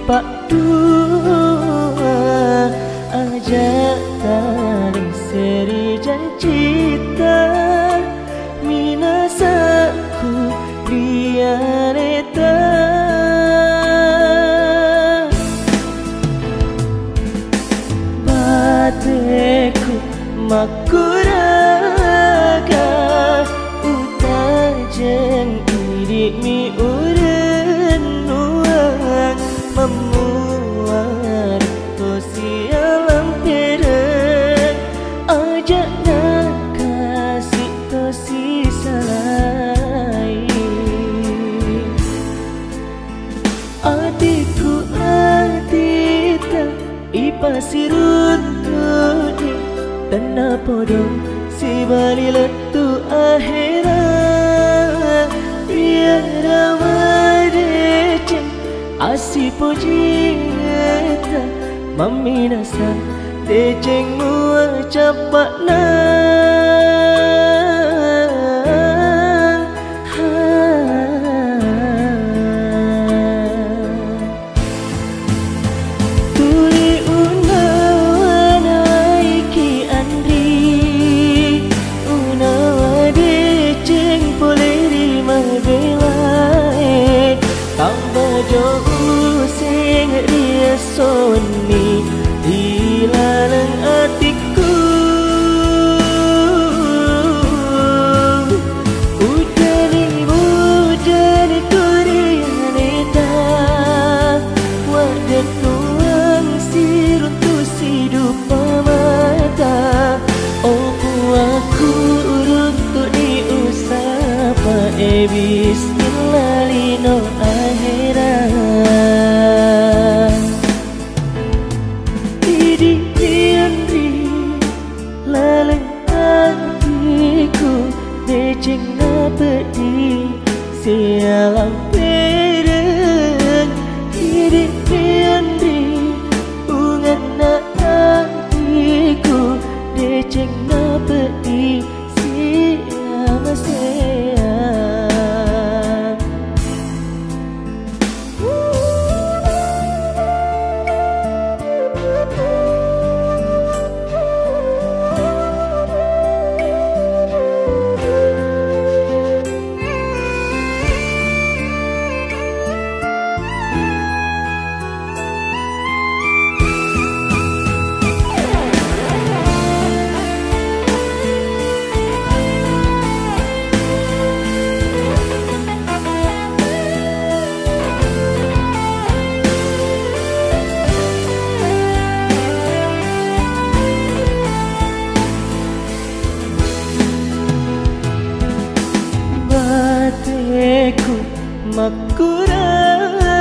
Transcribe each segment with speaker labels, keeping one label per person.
Speaker 1: pak dua aja tali seri jancita minasaku rianeta bateku makuraga utajeng idik mi uren nuang memuar tosi alam peren ajak nak kasih tosi salai adikku adita ipasirutuni tanah podong si bali letu akhirat biara madeceng asi pojita maminasa deceng mua capak na soni hilang hatiku Udani kurianeta wadah tuang siruntu sidup mata oku aku runtu di usapa bismillah lino akhirat deceng na pedi sialam peren hidup piandri ungan na hatiku deceng na pedi siama sayang bateku makuraga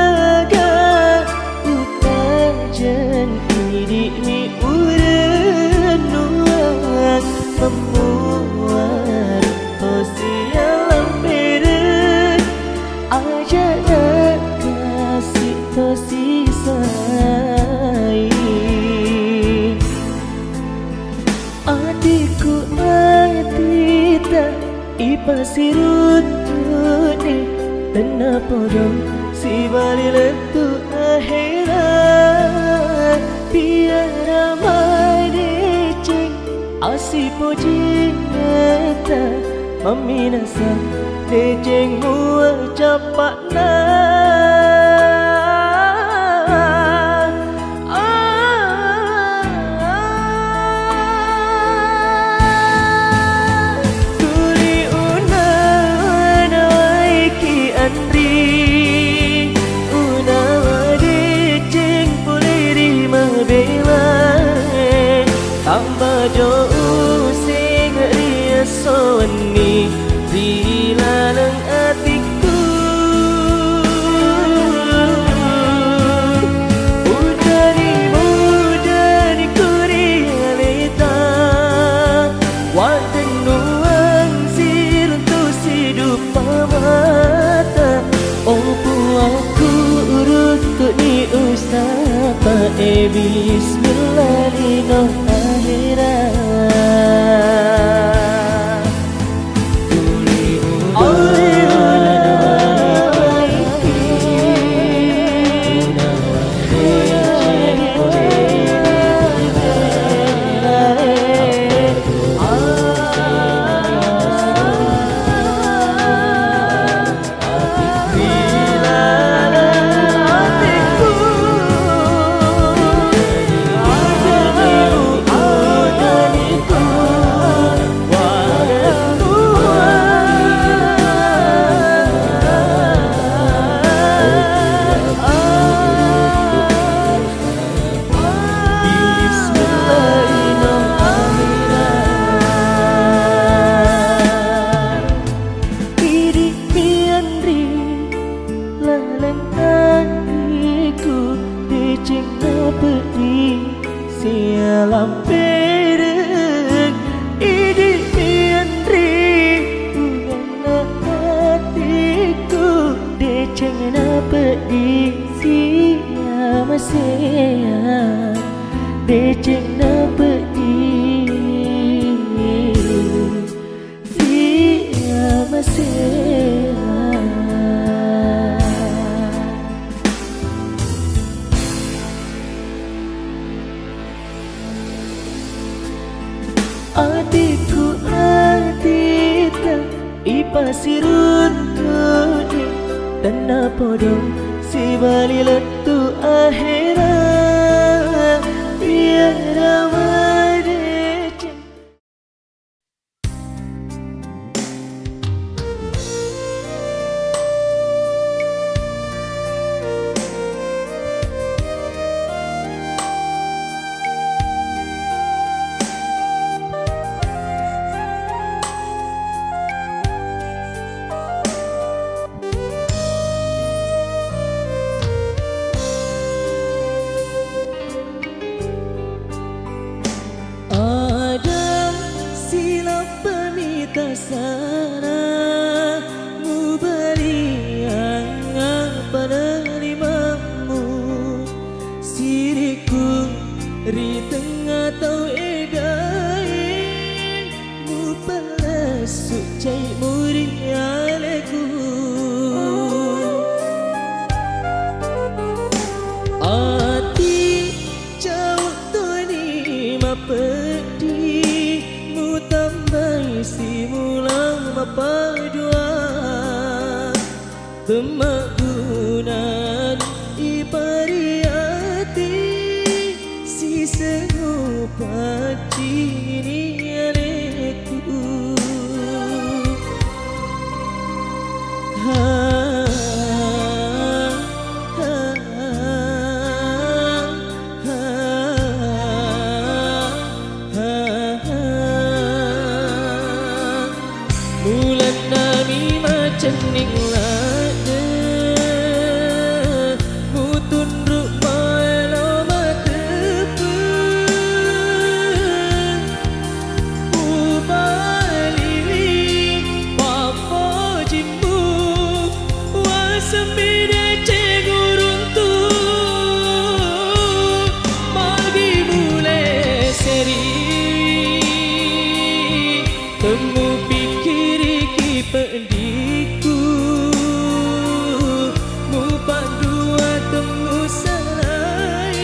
Speaker 1: utajen idik mi uren nuang memuar tosi alam peren aja nak kasih tosi say adikku adita ipasirutuni tanah podong si bali letu akhirat biara madeceng asi pojita maminasa deceng mua capak na tambah jauh sing ria soni dilalang hatiku udani kurialeta waten nuang siruntu sidup mata opu aku urut ni usapa bismillah lino akhirat hampir ini miandri bukan hatiku deceng dapat disiam siam deceng dapat disiam siam. Hatiku atita ipasirutuni tanah podong si bali letu akhirat biara wadece. Sana mubaliang penerimamu siriku ri tengah tau egain mupalasuk cai muri aleku ati jauh toni mapedi mutambai simulang mapadua pemagunan ipariati si senupaci ini aleku bulan nami macam ning lada mutun rupai lama tepu ubali papa jimbu wasambida cegurun tu bagi mulai seri temu pendiku mupak dua temu salai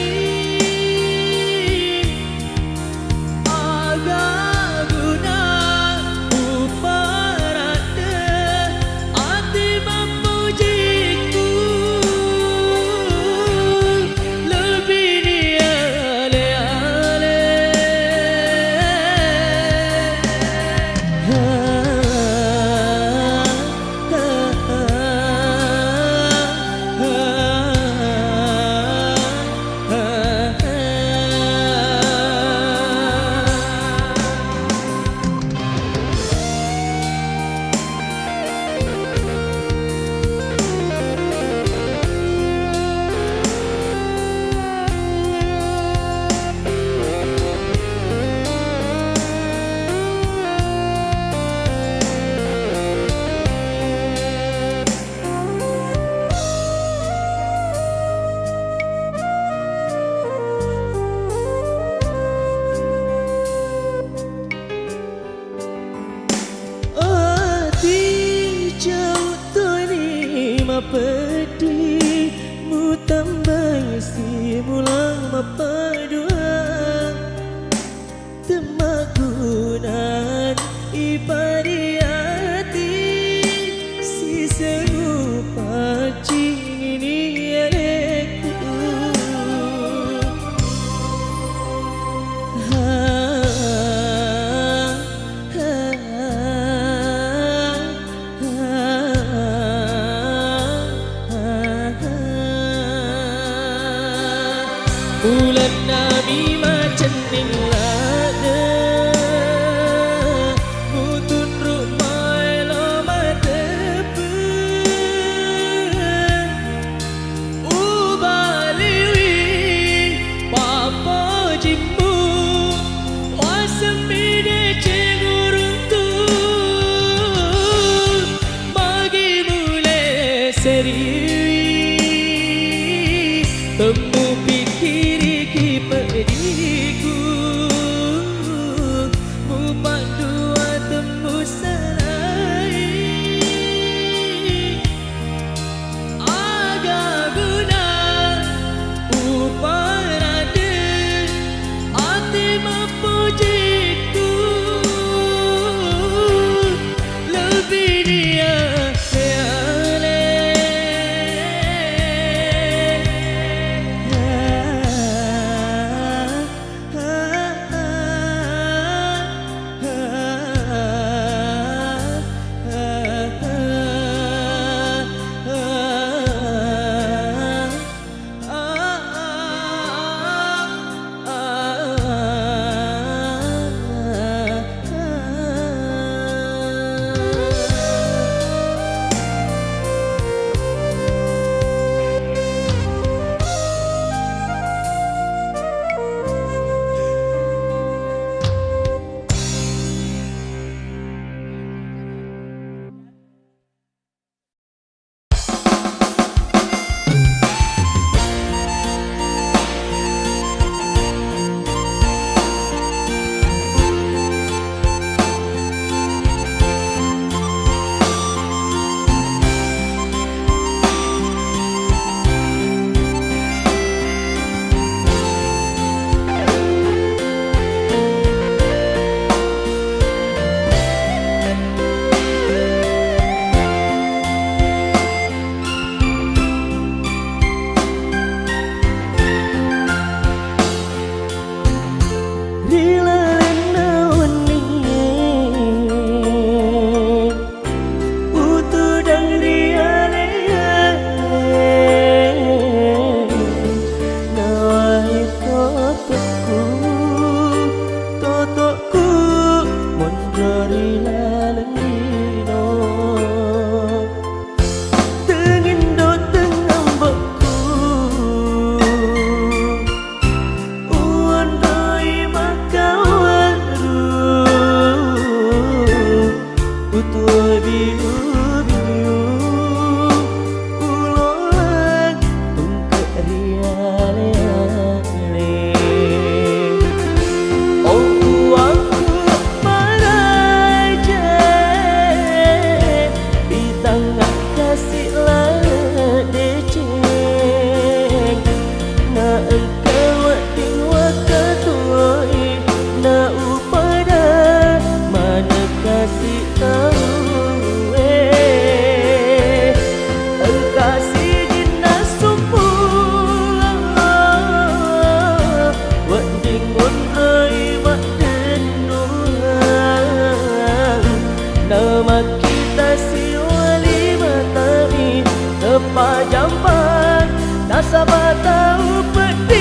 Speaker 1: agak guna uparada hati memujiku lebih dia ale-ale. Pedi mutambai simulang mapadua temagunan ipariati si serupa ini aleku bulan nami macam ning lada mutun rumai lama tepu ubaliwi papa jimbu seriwi temu pikiri ki pediku mupak dua temu salai agak guna uparade ati mempujiku lebih dia Jamban, tak sabar tahu pedih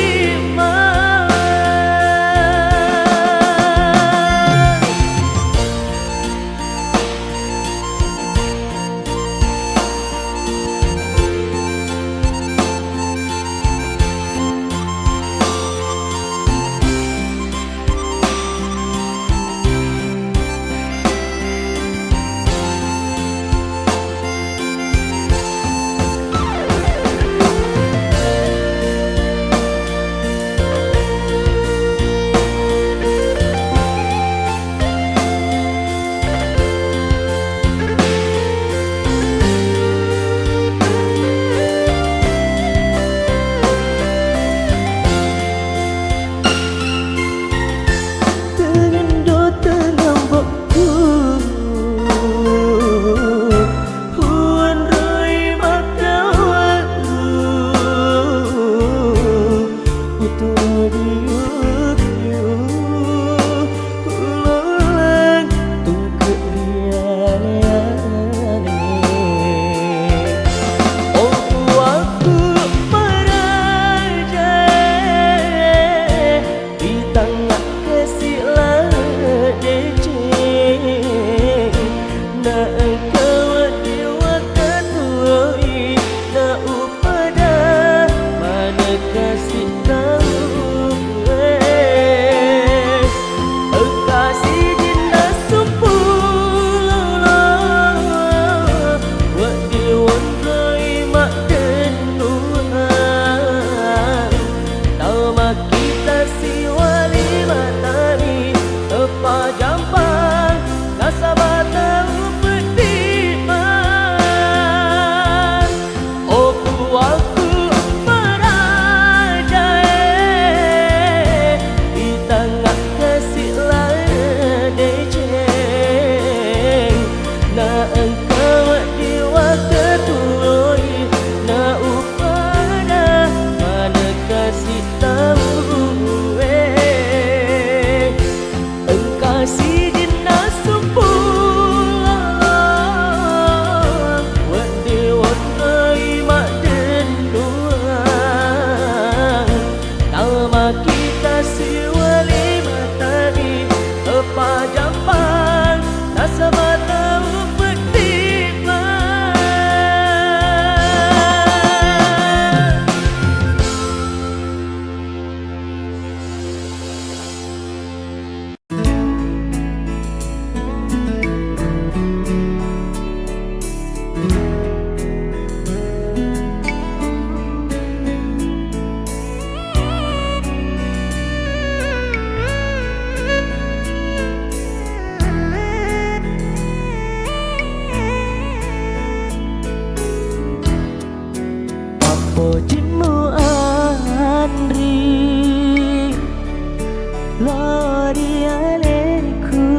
Speaker 1: bari aleku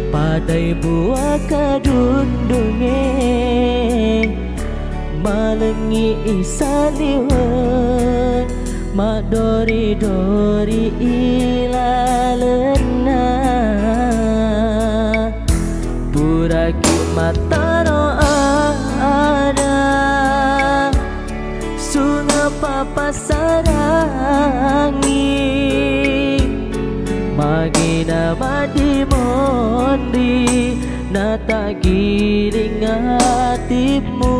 Speaker 1: padai buah kadundunge malengi isaliwan mak dori-dori ilalena buraki matano ada sunga papa sarangi magina madi mondi nata giring hatimu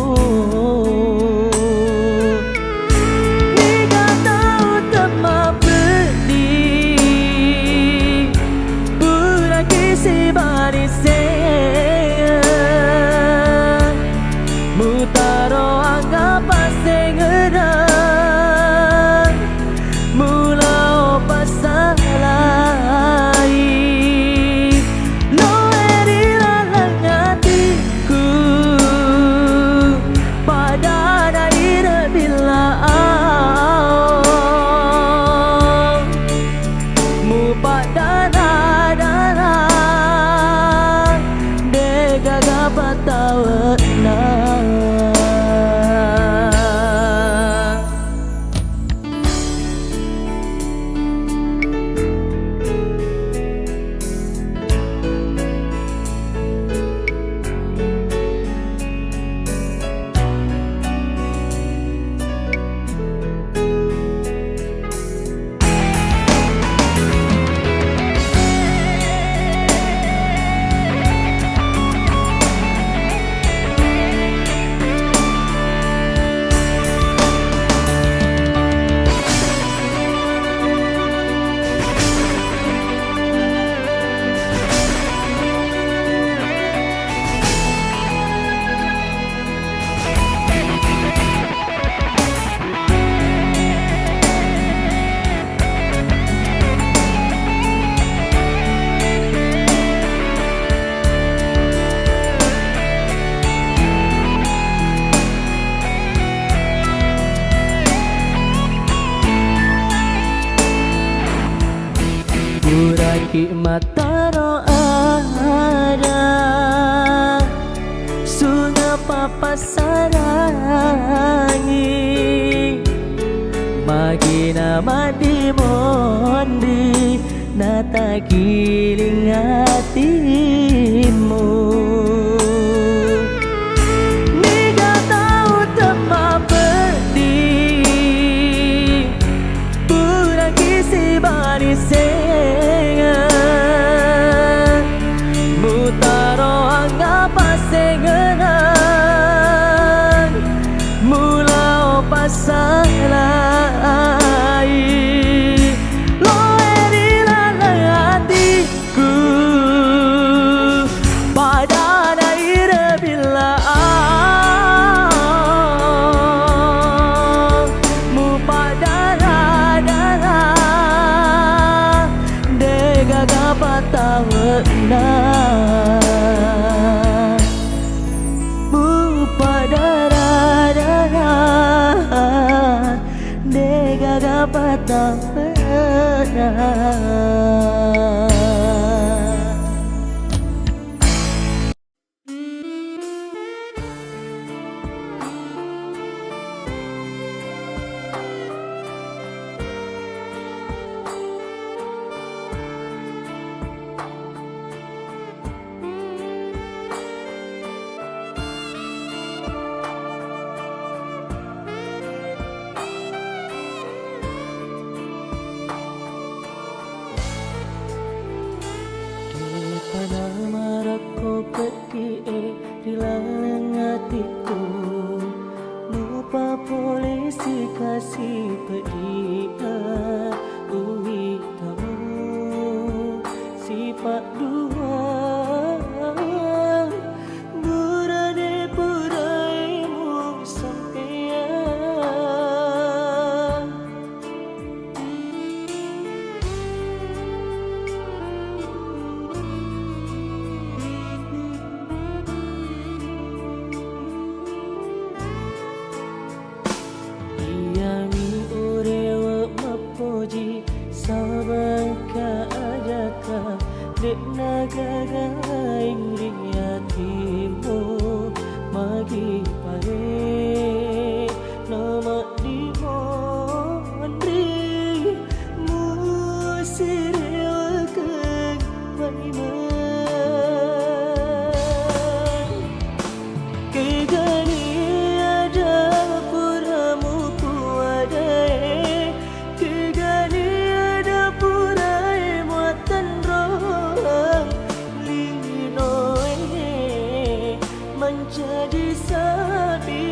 Speaker 1: Niga tahu tema beli buraki si bari mutaro anggap pasengeran mula opa salai lo eri lalang hatiku pada daerah bila mu pada dana dega gapa tawena buraki mataro ada sunga papa sarangi magina madi mondi nata giling hatimu Niga tahu tema bedi buraki si bari mutaro anggap pasengeran mula opa salai lo eri lalang hatiku pada daerah bila mu pada dana dega gapa tawena mu pada dana dega gapa tawena Sabang kaadata dek nagagaing riyatimu magi pare nama di mondri musirkan paiman kegani ada puramu puadai kegani ada purai muatan roh linoi menjadi sabi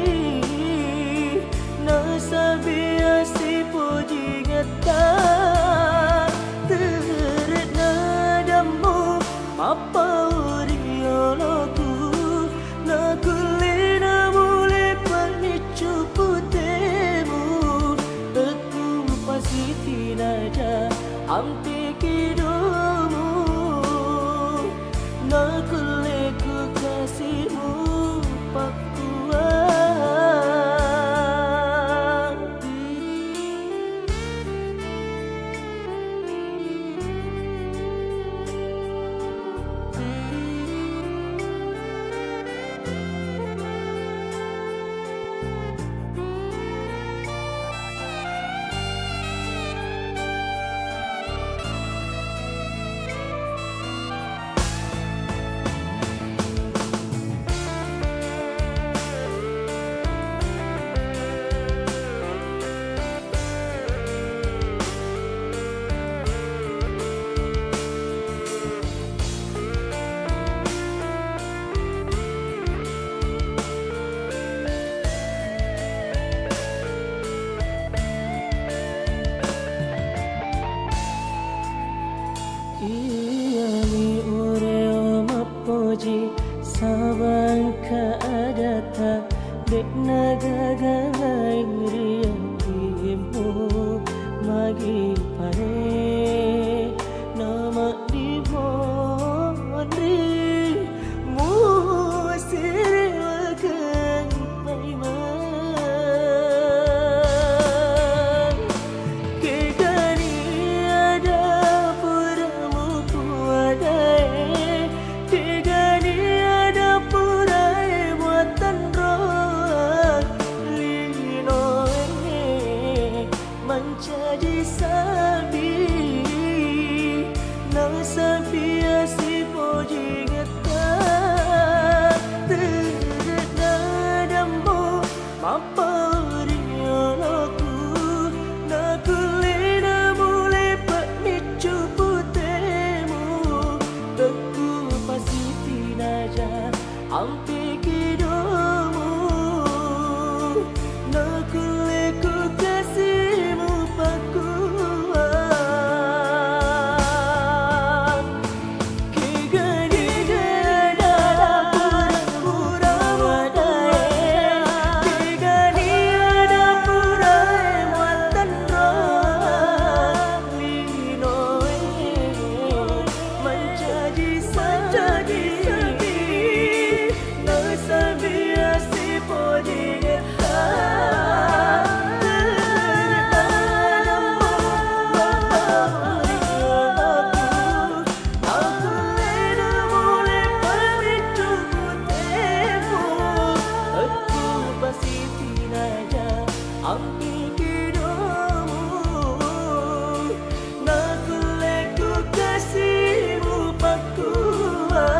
Speaker 1: nasabi asi puji ngata teret nadamu apa urioloku nakulina mule panicu putemu teku pasti tinaja ampi kidomu nakuleku kasihmu pakuan Iyani ureo mapoji sabang kaadata dek nagagaing riyatimu magi pare nama di mondri musirkan paiman kegani ada puramu puadai kegani ada purai muatan roh linoi menjadi sabi nasabi asi puji ngata teret nadamu apa rioloku nakulina mule panicu putemu teku pasti tinaja ampi kidomu nakuleku kasihmu pakuan kegani ada pura-pura wadai kegani ada purai muatan roh linoi menjadi sabi nasabi asi puji ngata ambil kidomu nakuleku kasihmu pakuan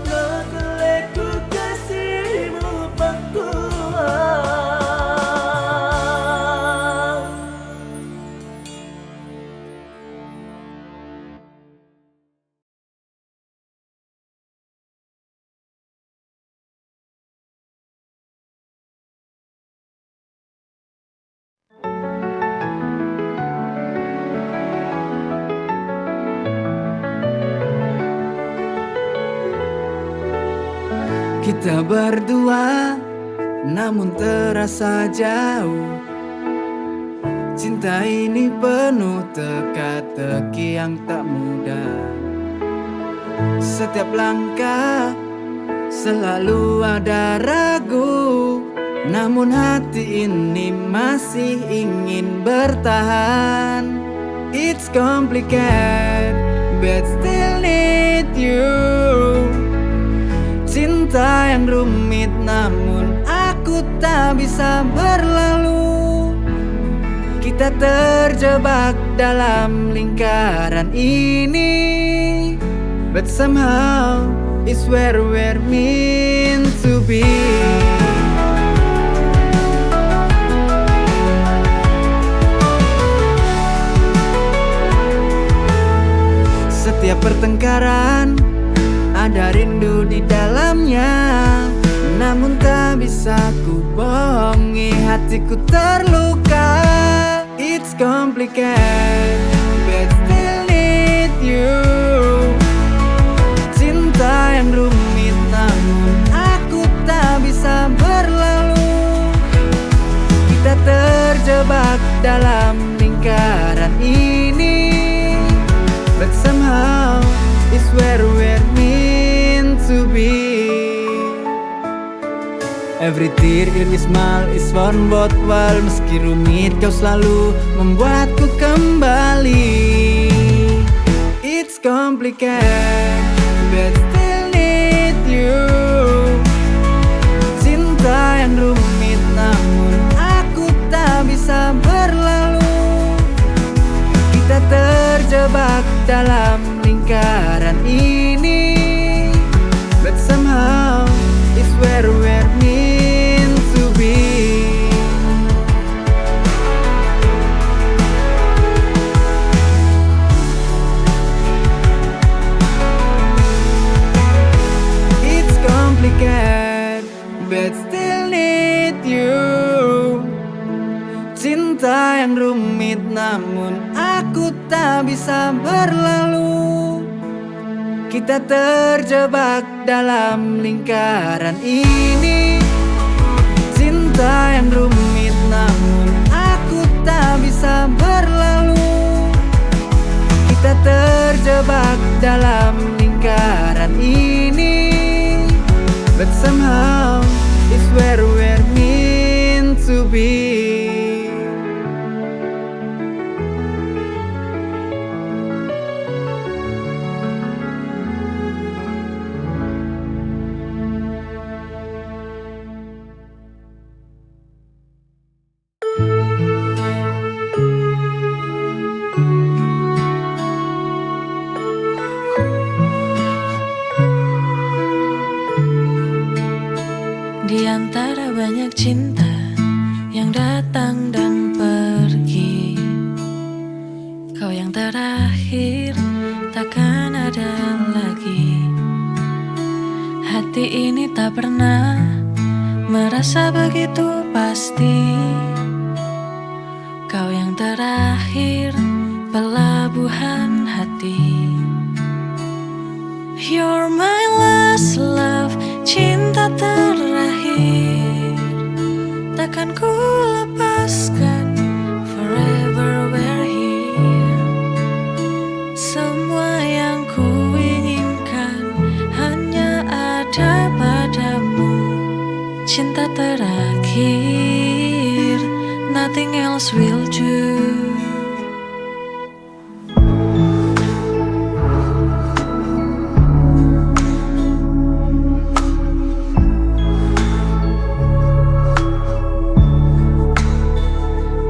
Speaker 1: nakuleku kasihmu pakuan.
Speaker 2: Kita berdua namun terasa jauh. Cinta ini penuh teka-teki yang tak mudah. Setiap langkah selalu ada ragu, namun hati ini masih ingin bertahan. complicated, but still need you. Cinta yang rumit namun aku tak bisa berlalu. Kita terjebak dalam lingkaran ini, but somehow it's where we're meant to be. Setiap pertengkaran ada rindu di dalamnya, namun tak bisa ku bohongi hatiku terluka. It's complicated, but still need you. Cinta yang rumit namun aku tak bisa berlalu. Kita terjebak dalam lingkaran ini, but somehow it's where we're meant to be. Every tear, every smile is one worthwhile. Meski rumit kau selalu membuatku kembali. It's complicated, but still need you. Cinta yang rumit namun aku tak bisa berlalu. Kita terjebak dalam lingkaran ini, but somehow it's where we're meant to be. It's complicated, but still need you. Cinta yang rumit namun aku tak bisa berlalu. Kita terjebak dalam lingkaran ini. Cinta yang rumit namun aku tak bisa berlalu. Kita terjebak dalam lingkaran ini, but somehow it's where we're meant to be.
Speaker 3: Di antara banyak cinta yang datang dan pergi, kau yang terakhir takkan ada lagi. Hati ini tak pernah merasa begitu pasti. Kau yang terakhir, pelabuhan hati. You're my last love, cinta terakhir. Takkan ku lepaskan, forever we're here. Semua yang ku inginkan hanya ada padamu. Cinta terakhir, nothing else will do.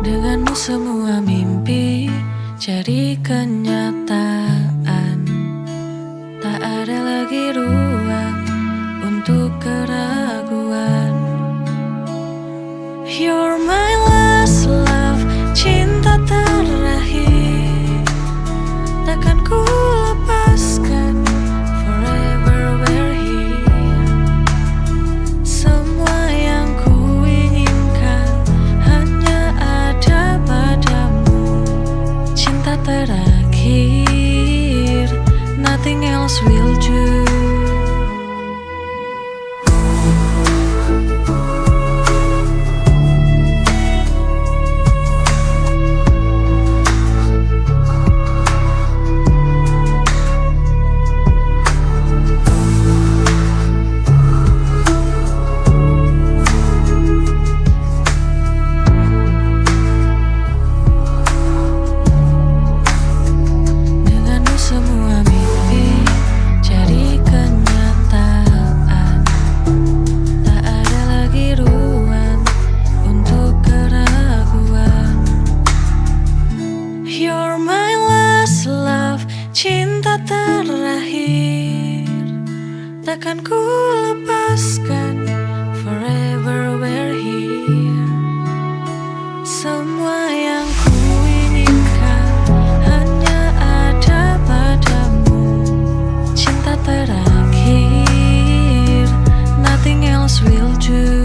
Speaker 3: Denganmu semua mimpi jadi kenyataan. Tak ada lagi ruang untuk keraguan. You're my last love, cinta terakhir. Takkan ku lepaskan, forever we're here. Semua yang ku inginkan hanya ada padamu. Cinta terakhir, nothing else will do. last love, cinta terakhir. Takkan ku lepaskan, forever we're here. Semua yang ku inginkan hanya ada padamu. Cinta terakhir, nothing else will do.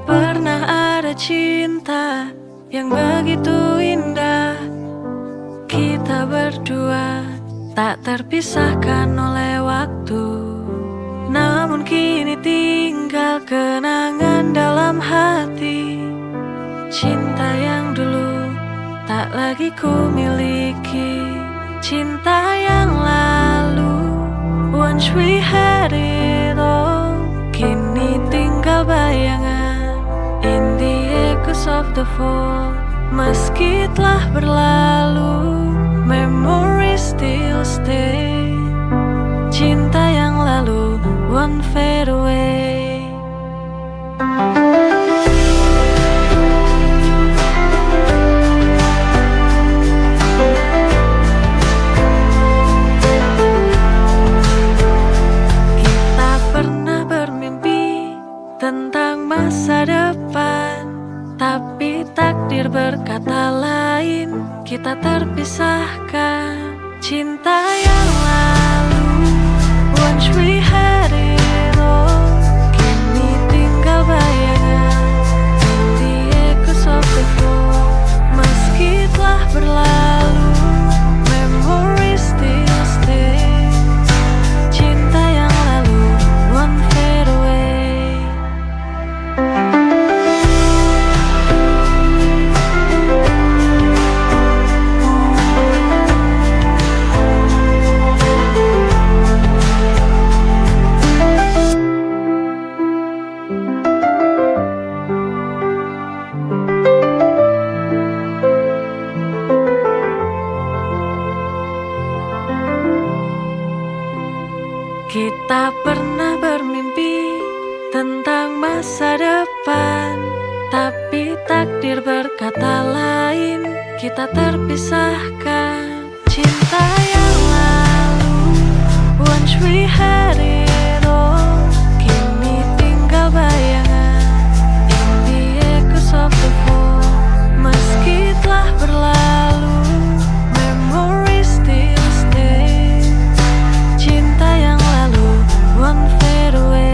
Speaker 3: Pernah ada cinta yang begitu indah. Kita berdua tak terpisahkan oleh waktu. Namun kini tinggal kenangan dalam hati. Cinta yang dulu tak lagi ku miliki. Cinta yang lalu, once we had it all, kini tinggal bayangan in the echoes of the fall. Meski telah berlalu, memories still stay. Cinta yang lalu won't fade away. Kita pernah bermimpi tentang masa depan, tapi takdir berkata lain, kita terpisahkan. Cinta yang lalu, once we had it all, kini tinggal bayangan in the echoes of the fall. Meski telah berlalu, memories still stay. Cinta yang lalu won't fade away. Kita pernah bermimpi tentang masa depan, tapi takdir berkata lain, kita terpisahkan. Cinta yang lalu, once we had it all, kini tinggal bayangan in the echoes of the fall. Meski telah berlalu, memories still stay. Cinta yang lalu won't fade away.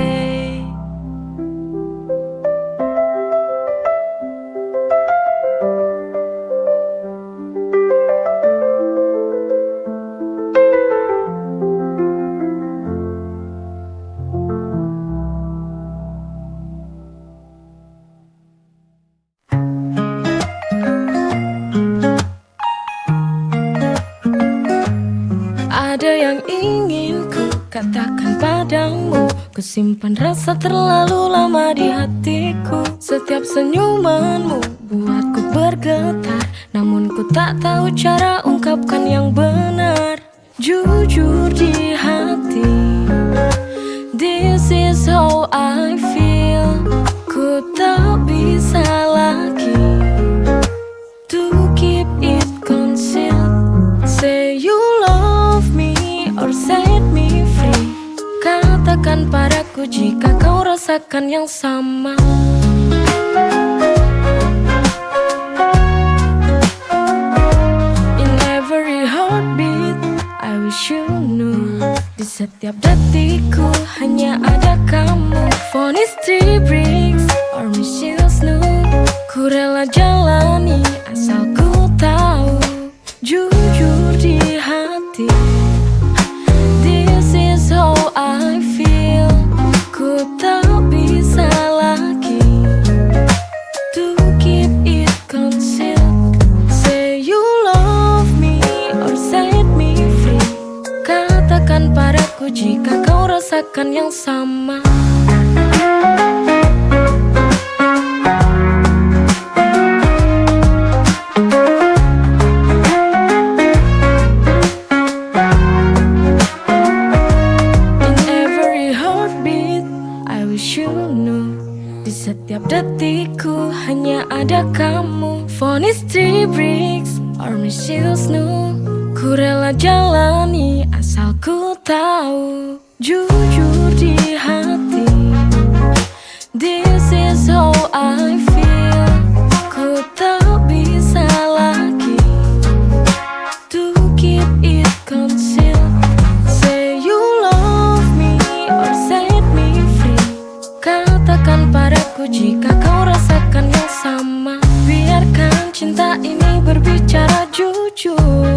Speaker 3: Ada yang ingin ku katakan padamu, ku simpan rasa terlalu lama di hatiku. Setiap senyumanmu buatku bergetar, namun ku tak tahu cara ungkapkan yang benar. Jujur di hati, this is how I feel. Ku tak bisa lagi to keep it concealed. Say you love me or set me free. Katakan padaku jika kau rasakan yang sama. In every heartbeat, I wish you knew. Di setiap detikku hanya ada kamu. Phone is 3 bricks or mission snoot. Ku rela jalani asal ku tahu. Jujur di hati, this is how I feel. Ku tak bisa lagi to keep it concealed. rasakan yang sama. In every heartbeat, I wish you knew. Di setiap detikku hanya ada kamu. Phone is 3 bricks or missiles new. Ku rela jalani asal ku tahu. Jujur di hati, this is how I feel. Ku tak bisa lagi to keep it concealed. Say you love me or set me free. Katakan padaku jika kau rasakan yang sama. Biarkan cinta ini berbicara jujur.